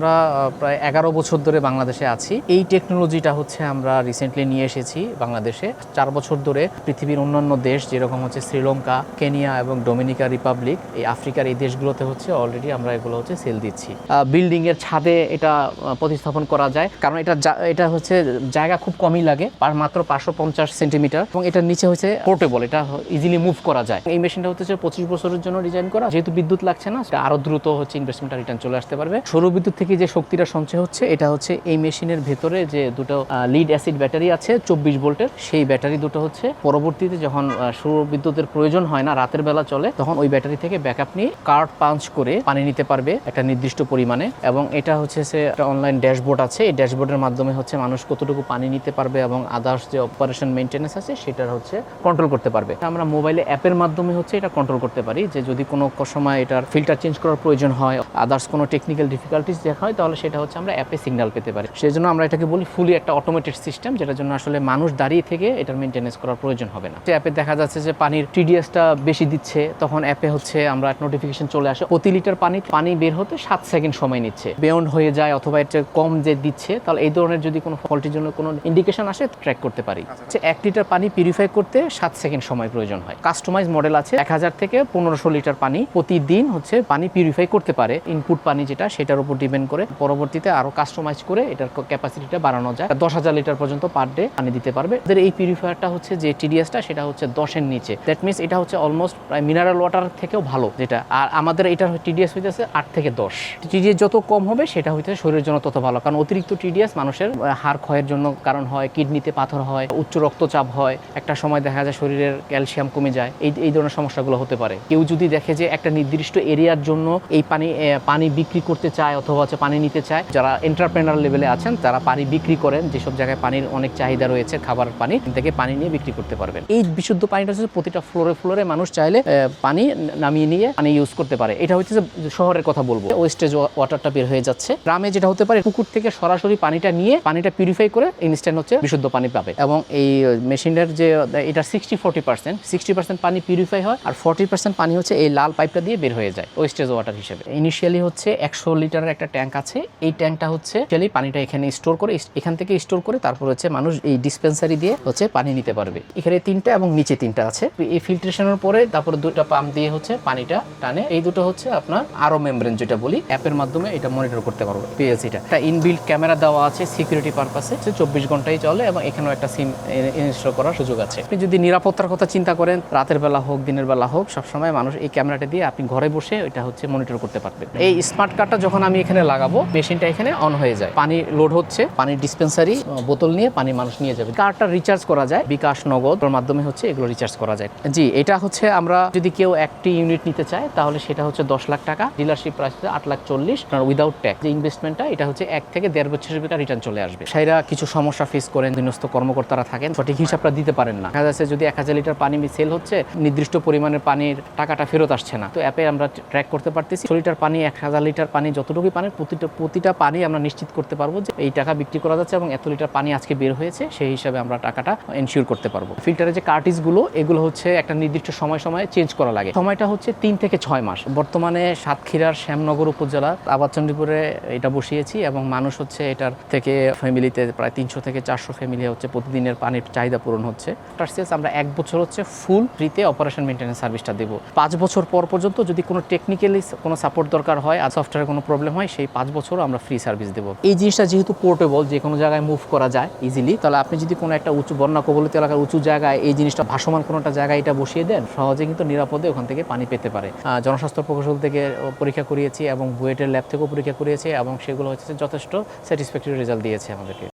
আমরা প্রায় 11 বছর ধরে বাংলাদেশে আছি। এই টেকনোলজিটা হচ্ছে আমরা রিসেন্টলি নিয়ে এসেছি বাংলাদেশে। 4 বছর ধরে পৃথিবীর অন্যান্য দেশ যেরকম হচ্ছে শ্রীলঙ্কা, কেনিয়া এবং ডোমিনিকা রিপাবলিক, এই আফ্রিকার এই দেশগুলোতে হচ্ছে অলরেডি আমরা এগুলো হচ্ছে সেল দিচ্ছি। বিল্ডিং এর ছাদে এটা প্রতিস্থাপন করা যায়, কারণ এটা হচ্ছে জায়গা খুব কমই লাগে, মাত্র 550 সেন্টিমিটার, এবং এটার নিচে হচ্ছে পোর্টেবল, এটা ইজিলি মুভ করা যায়। এই মেশিনটা হচ্ছে 25 বছরের জন্য ডিজাইন করা, যেহেতু বিদ্যুৎ লাগছে না, সেটা আরো দ্রুত হচ্ছে ইনভেস্টমেন্টটা রিটার্ন চলে আসতে পারবে। সৌর বিদ্যুৎ থেকে যে শক্তিটা সঞ্চয় হচ্ছে, এটা হচ্ছে এই মেশিনের ভেতরে যে দুটো লিড অ্যাসিড ব্যাটারি আছে 24 ভোল্টের, সেই ব্যাটারি দুটো হচ্ছে পরবর্তীতে যখন সৌর বিদ্যুতের প্রয়োজন হয় না, রাতের বেলা চলে, তখন ওই ব্যাটারি থেকে ব্যাকআপ নিয়ে কার্ড পাঞ্চ করে পানি নিতে পারবে একটা নির্দিষ্ট পরিমাণে। এবং এটা হচ্ছে একটা অনলাইন ড্যাশবোর্ড আছে, এই ড্যাশবোর্ডের মাধ্যমে হচ্ছে মানুষ কতটুকু পানি নিতে পারবে এবং আদার্স যে অপারেশন মেইনটেনেন্স আছে সেটার হচ্ছে কন্ট্রোল করতে পারবে। আমরা মোবাইলে অ্যাপের মাধ্যমে হচ্ছে এটা কন্ট্রোল করতে পারি, যে যদি কোনো সময় এটার ফিল্টার চেঞ্জ করার প্রয়োজন হয়, আদার্স কোনো টেকনিক্যাল ডিফিকাল্টিস দেখা হয়, তাহলে সেটা হচ্ছে আমরা অ্যাপে সিগন্যাল পেতে পারি। সেই জন্য আমরা এটাকে বলি ফুলি একটা অটোমেটেড সিস্টেম, যেটার জন্য আসলে মানুষ দাঁড়িয়ে থেকে এটার মেইনটেনেন্স করার প্রয়োজন হবে না। অ্যাপে দেখা যাচ্ছে যে পানির টিডিএসটা বেশি দিচ্ছে, তখন অ্যাপে হচ্ছে আমরা নোটিফিকেশন চলে আসে, প্রতি লিটার পানি বের হতে 7 সেকেন্ড সময় নিচ্ছে, বেয়ন্ড হয়ে যায় অথবা এটা কম যে দিচ্ছে, তাহলে এই ধরনের যদি কোনো ফল্টের জন্য কোনো ইন্ডিকেশন আসে ট্র্যাক করতে পারি। 1 লিটার পানি পিউরিফাই করতে 7 সেকেন্ড সময় প্রয়োজন হয়। কাস্টমাইজ মডেল আছে, 1000 থেকে 1500 লিটার পানি প্রতিদিন হচ্ছে পানি পিউরিফাই করতে পারে। ইনপুট পানি যেটা, সেটার উপর ডিপেন্ড করে পরবর্তীতে আরো কাস্টমাইজ করে এটার ক্যাপাসিটিটা বাড়ানো যায়, 10,000 লিটার পর্যন্ত পার ডে পানি দিতে পারবে। এই পিউরিফায়ারটা হচ্ছে যে টিডিএসটা, সেটা হচ্ছে 10-এর নিচে। দ্যাট মিনস এটা হচ্ছে অলমোস্ট প্রায় মিনারেল ওয়াটার থেকেও ভালো যেটা। আর আমাদের এটার টিডিএস হইতেছে 8 থেকে 10। টিডিএস যত কম হবে সেটা হইতে শরীরের জন্য তত ভালো, কারণ অতিরিক্ত টিডিএস মানুষের হাড় ক্ষয়ের জন্য কারণ হয়, কিডনিতে পাথর হয়, উচ্চ রক্তচাপ হয়, একটা সময় দেখা যায় শরীরের ক্যালসিয়াম কমে যায়, এই ধরনের সমস্যাগুলো হতে পারে। কেউ যদি দেখে যে একটা নির্দিষ্ট এরিয়ার জন্য এই পানি বিক্রি করতে চায় অথবা হচ্ছে পানি নিতে চায়, যারা এন্টারপ্রেনার লেভেলে আছেন তারা পানি বিক্রি করেন, যেসব জায়গায় পানির অনেক চাহিদা রয়েছে, খাবার পানি থেকে পানি নিয়ে বিক্রি করতে পারবেন। এই বিশুদ্ধ পানিটা হচ্ছে প্রতিটা ফ্লোরে মানুষ চাইলে পানি নামিয়ে নিয়ে পানি ইউজ করতে পারে। এটা হচ্ছে শহরের কথা বলবো, ওয়েস্টেজ ওয়াটারটা বের হয়ে যাচ্ছে। গ্রামে যেটা হতে পারে, পুকুর থেকে সরাসরি পানিটা নিয়ে পানিটা পিউরিফাই করে ইনস্ট্যান্ট হচ্ছে বিশুদ্ধ পানি পাবে। এবং এই মেশিনের যে এটা 60% পানি পিউরিফাই হয়, আর 40% পানি হচ্ছে এই লাল পাইপটা দিয়ে বের হয়ে যায় ওয়েস্টেজ ওয়াটার হিসেবে। ইনিশিয়ালি হচ্ছে 100 লিটারের একটা ট্যাঙ্ক আছে, এই ট্যাঙ্কটা হচ্ছে পানিটা এখানে স্টোর করে, এখান থেকে স্টোর করে তারপর হচ্ছে মানুষ এই ডিসপেন্সারি দিয়ে হচ্ছে পানি নিতে পারবে। এখানে 3টা এবং নিচে 3টা আছে। এই ফিল্ট্রেশনের পরে তারপরে 2টা পাম্প দিয়ে হচ্ছে পানিটা টানে। এই দুটো হচ্ছে আপনার আরো মেমব্রেন যেটা বলি, অ্যাপের মাধ্যমে এটা মনিটর করতে পারবো। পিএলসিটা একটা ইনবিল্ট ক্যামেরা দেওয়া আছে সিকিউরিটি পারপাসে, 24 ঘন্টাই চলে, এবং এখানেও একটা সিম ইনস্টল করার সুযোগ আছে। আপনি যদি নিরাপত্তার কথা চিন্তা করেন, রাতের বেলা হোক দিনের বেলা হোক, সবসময় মানুষ এই ক্যামেরাটা দিয়ে আপনি ঘরে বসে এটা হচ্ছে মনিটর করতে পারবেন। এই স্মার্ট কার্ডটা যখন আমি এখানে লাগাবো, মেশিনটা এখানে অন হয়ে যায়, পানি লোড হচ্ছে, পানির ডিসপেন্সারি বোতল নিয়ে পানি মানুষ নিয়ে যাবে। কার্ডটা রিচার্জ করা যায় বিকাশ নগদ মাধ্যমে হচ্ছে এগুলো রিচার্জ করা যায়। জি, এটা হচ্ছে আমরা যদি কেউ একটি ইউনিট নিতে চায় তাহলে সেটা হচ্ছে 10 লাখ টাকা, ডিলারশিপ প্রাইস 8,40,000 উইদাউট ট্যাক্স। যে ইনভেস্টমেন্টটা এটা হচ্ছে 1 থেকে 1.5 বছরের ভিতরে রিটার্ন চলে আসবে। সেরা কিছু সমস্যা ফেস করেন, অধীনস্থ কর্মকর্তারা থাকেন, সঠিক হিসাবটা দিতে পারেন না। দেখা যাচ্ছে যদি 1000 লিটার পানি সেল হচ্ছে, নির্দিষ্ট পরিমাণের পানির টাকাটা ফেরত আসছে না। তো অ্যাপে আমরা ট্র্যাক করতে পারতেছি 100 লিটার পানি, 1000 লিটার পানি, যতটুকু পানি প্রতিটা পানি আমরা নিশ্চিত করতে পারবো যে এই টাকা বিক্রি করা যাচ্ছে এবং এত লিটার পানি আজকে বের হয়েছে, সেই হিসাবে আমরা টাকাটা এনশিওর করতে পারবো। ফিল্টারের যে কার্টিজগুলো, এগুলো হচ্ছে একটা নির্দিষ্ট সময় চেঞ্জ করা লাগে। সময়টা হচ্ছে 3 থেকে 6 মাস। বর্তমানে সাতক্ষীরার শ্যামনগর উপজেলা আবাদচণ্ডীপুরে এটা বসিয়েছি, এবং মানুষ হচ্ছে এটার থেকে ফ্যামিলিতে প্রায় 300 থেকে 400 ফ্যামিলি হচ্ছে প্রতিদিনের পানির চাহিদা পূরণ হচ্ছে। আমরা 1 বছর হচ্ছে ফুল ফ্রিতে অপারেশন মেইনটেনেন্স সার্ভিসটা দেবো। 5 বছর পর পর্যন্ত যদি কোনো টেকনিক্যালি কোনো সাপোর্ট দরকার হয় আর সফটওয়্যারে কোনো প্রবলেম হয়, সেই 5 বছরও আমরা ফ্রি সার্ভিস দেবো। এই জিনিসটা যেহেতু পোর্টেবল, যে কোনো জায়গায় মুভ করা যায় ইজিলি, তাহলে আপনি যদি কোনো একটা উঁচু বন্যা কবলিত এলাকার উঁচু জায়গায় এই জিনিসটা ভাসমান কোনো একটা জায়গায় এটা বসিয়ে দেন, সহজে কিন্তু নিরাপদে ওখান থেকে পানি পেতে পারে। জনস্বাস্থ্য প্রকৌশল থেকে পরীক্ষা করিয়েছি এবং বুয়েটের ল্যাব থেকেও পরীক্ষা করিয়েছি, এবং সেগুলো হচ্ছে যথেষ্ট স্যাটিসফ্যাক্টরি রেজাল্ট দিয়েছে আমাদেরকে।